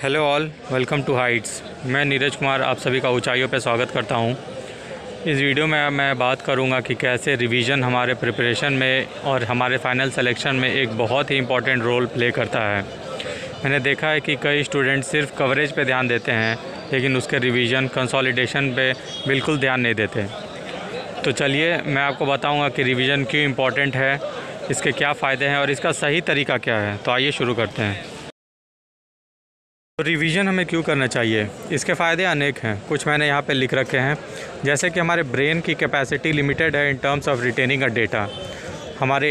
Hello all, welcome to Heights. मैं नीरज कुमार आप सभी का ऊंचाइयों पर स्वागत करता हूं। इस वीडियो में मैं बात करूंगा कि कैसे रिवीजन हमारे प्रिपरेशन में और हमारे फाइनल सिलेक्शन में एक बहुत ही इम्पॉर्टेंट रोल प्ले करता है। मैंने देखा है कि कई स्टूडेंट सिर्फ कवरेज पे ध्यान देते हैं, लेकिन उसके रिवीजन कंसोलिडेशन पे बिल्कुल ध्यान नहीं देते। तो चलिए मैं आपको बताऊँगा कि रिवीजन क्यों इम्पॉर्टेंट है, इसके क्या फ़ायदे हैं और इसका सही तरीका क्या है। तो आइए शुरू करते हैं। तो रिवीजन हमें क्यों करना चाहिए, इसके फ़ायदे अनेक हैं। कुछ मैंने यहाँ पे लिख रखे हैं, जैसे कि हमारे ब्रेन की कैपेसिटी लिमिटेड है in terms of retaining a data. हमारे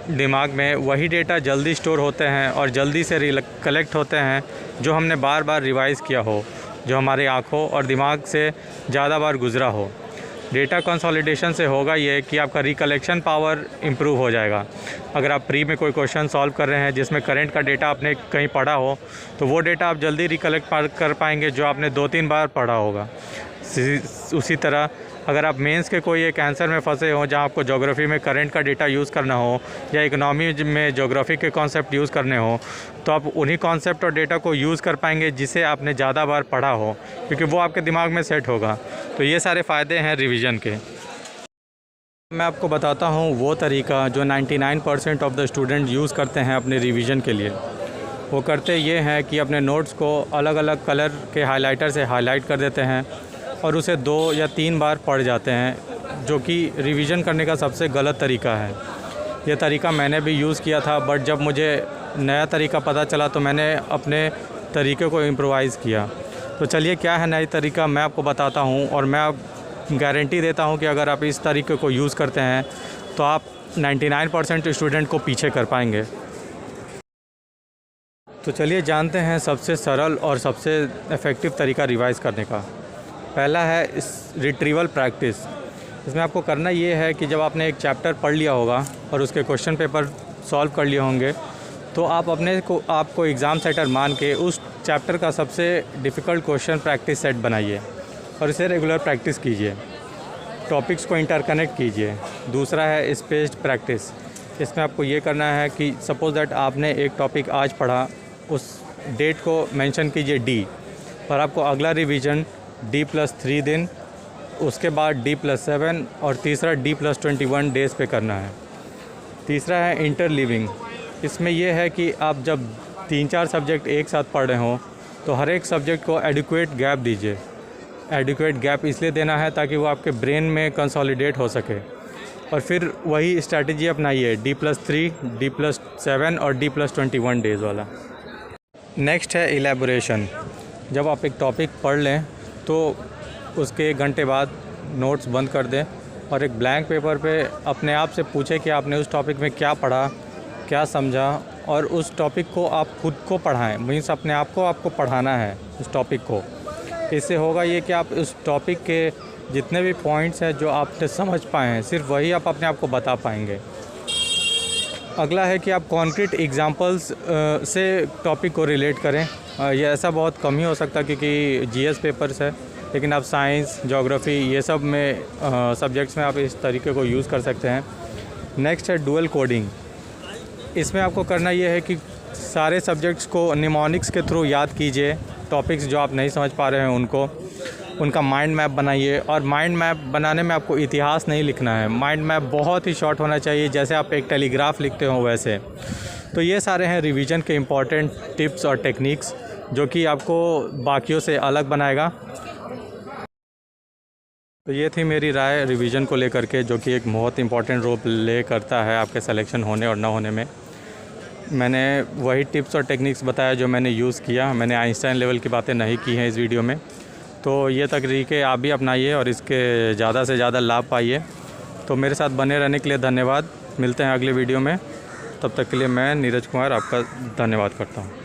दिमाग में वही डेटा जल्दी स्टोर होते हैं और जल्दी से कलेक्ट होते हैं जो हमने बार बार रिवाइज़ किया हो, जो हमारे आँखों और दिमाग से ज़्यादा बार गुजरा हो। डेटा कंसोलिडेशन से होगा ये कि आपका रिकलेक्शन पावर इम्प्रूव हो जाएगा। अगर आप प्री में कोई क्वेश्चन सॉल्व कर रहे हैं जिसमें करंट का डेटा आपने कहीं पढ़ा हो, तो वो डेटा आप जल्दी रिकलेक्ट कर पाएंगे जो आपने 2-3 बार पढ़ा होगा। उसी तरह अगर आप मेंस के कोई एक आंसर में फंसे हो जहां आपको ज्योग्राफी में करंट का डेटा यूज़ करना हो या इकोनॉमी में ज्योग्राफी के कॉन्सेप्ट यूज़ करने हो, तो आप उन्हीं कॉन्सेप्ट और डेटा को यूज़ कर पाएंगे जिसे आपने ज़्यादा बार पढ़ा हो, क्योंकि वो आपके दिमाग में सेट होगा। तो ये सारे फ़ायदे हैं रिवीजन के। मैं आपको बताता हूँ वो तरीका जो 99% ऑफ द स्टूडेंट यूज़ करते हैं अपने रिवीजन के लिए। वो करते ये हैं कि अपने नोट्स को अलग अलग कलर के हाइलाइटर से हाईलाइट कर देते हैं और उसे 2 या 3 बार पढ़ जाते हैं, जो कि रिवीजन करने का सबसे गलत तरीका है। ये तरीका मैंने भी यूज़ किया था, बट जब मुझे नया तरीका पता चला तो मैंने अपने तरीके को इम्प्रोवाइज़ किया। तो चलिए क्या है नया तरीका मैं आपको बताता हूँ, और मैं गारंटी देता हूँ कि अगर आप इस तरीके को यूज़ करते हैं तो आप 99% स्टूडेंट को पीछे कर पाएंगे। तो चलिए जानते हैं सबसे सरल और सबसे इफ़ेक्टिव तरीका रिवाइज़ करने का। पहला है इस रिट्रीवल प्रैक्टिस। इसमें आपको करना ये है कि जब आपने एक चैप्टर पढ़ लिया होगा और उसके क्वेश्चन पेपर सॉल्व कर लिए होंगे, तो आप आपको एग्ज़ाम सेटर मान के उस चैप्टर का सबसे डिफ़िकल्ट क्वेश्चन प्रैक्टिस सेट बनाइए और इसे रेगुलर प्रैक्टिस कीजिए। टॉपिक्स को इंटरकनेक्ट कीजिए। दूसरा है स्पेस्ड प्रैक्टिस। इसमें आपको ये करना है कि सपोज़ दैट आपने एक टॉपिक आज पढ़ा, उस डेट को मेंशन कीजिए D, और आपको अगला रिवीजन D+3 दिन, उसके बाद D+7 और तीसरा D+21 डेज़ पे करना है। तीसरा है इंटरलीविंग। इसमें यह है कि आप जब 3-4 सब्जेक्ट एक साथ पढ़ रहे हों तो हर एक सब्जेक्ट को एडिक्वेट गैप दीजिए। एडिक्वेट गैप इसलिए देना है ताकि वो आपके ब्रेन में कंसोलिडेट हो सके, और फिर वही स्ट्रैटेजी अपनाइए D+3, D+7 और D+21 डेज़ वाला। नेक्स्ट है इलेबोरेशन। जब आप एक टॉपिक पढ़ लें तो उसके 1 घंटे बाद नोट्स बंद कर दें और एक ब्लैंक पेपर पे अपने आप से पूछें कि आपने उस टॉपिक में क्या पढ़ा, क्या समझा, और उस टॉपिक को आप खुद को पढ़ाएं। मीन्स अपने आप को आपको पढ़ाना है उस टॉपिक को। इससे होगा ये कि आप उस टॉपिक के जितने भी पॉइंट्स हैं जो आपने समझ पाए हैं, सिर्फ वही आप अपने आप को बता पाएंगे। अगला है कि आप कॉन्क्रीट एग्जांपल्स से टॉपिक को रिलेट करें। ये ऐसा बहुत कम ही हो सकता है क्योंकि जीएस पेपर्स है, लेकिन आप साइंस, ज्योग्राफी, ये सब में सब्जेक्ट्स में आप इस तरीके को यूज़ कर सकते हैं। नेक्स्ट है डुअल कोडिंग। इसमें आपको करना ये है कि सारे सब्जेक्ट्स को निमोनिक्स के थ्रू याद कीजिए। टॉपिक्स जो आप नहीं समझ पा रहे हैं उनका माइंड मैप बनाइए, और माइंड मैप बनाने में आपको इतिहास नहीं लिखना है। माइंड मैप बहुत ही शॉर्ट होना चाहिए, जैसे आप एक टेलीग्राफ लिखते हो वैसे। तो ये सारे हैं रिवीजन के इम्पॉर्टेंट टिप्स और टेक्निक्स जो कि आपको बाकियों से अलग बनाएगा। तो ये थी मेरी राय रिवीजन को लेकर के, जो कि एक बहुत इम्पॉर्टेंट रोल प्ले करता है आपके सिलेक्शन होने और ना होने में। मैंने वही टिप्स और टेक्निक्स बताया जो मैंने यूज़ किया। मैंने आइंस्टाइन लेवल की बातें नहीं की हैं इस वीडियो में। तो ये तरीके आप भी अपनाइए और इसके ज़्यादा से ज़्यादा लाभ पाइए। तो मेरे साथ बने रहने के लिए धन्यवाद। मिलते हैं अगले वीडियो में। तब तक के लिए मैं नीरज कुमार आपका धन्यवाद करता हूँ।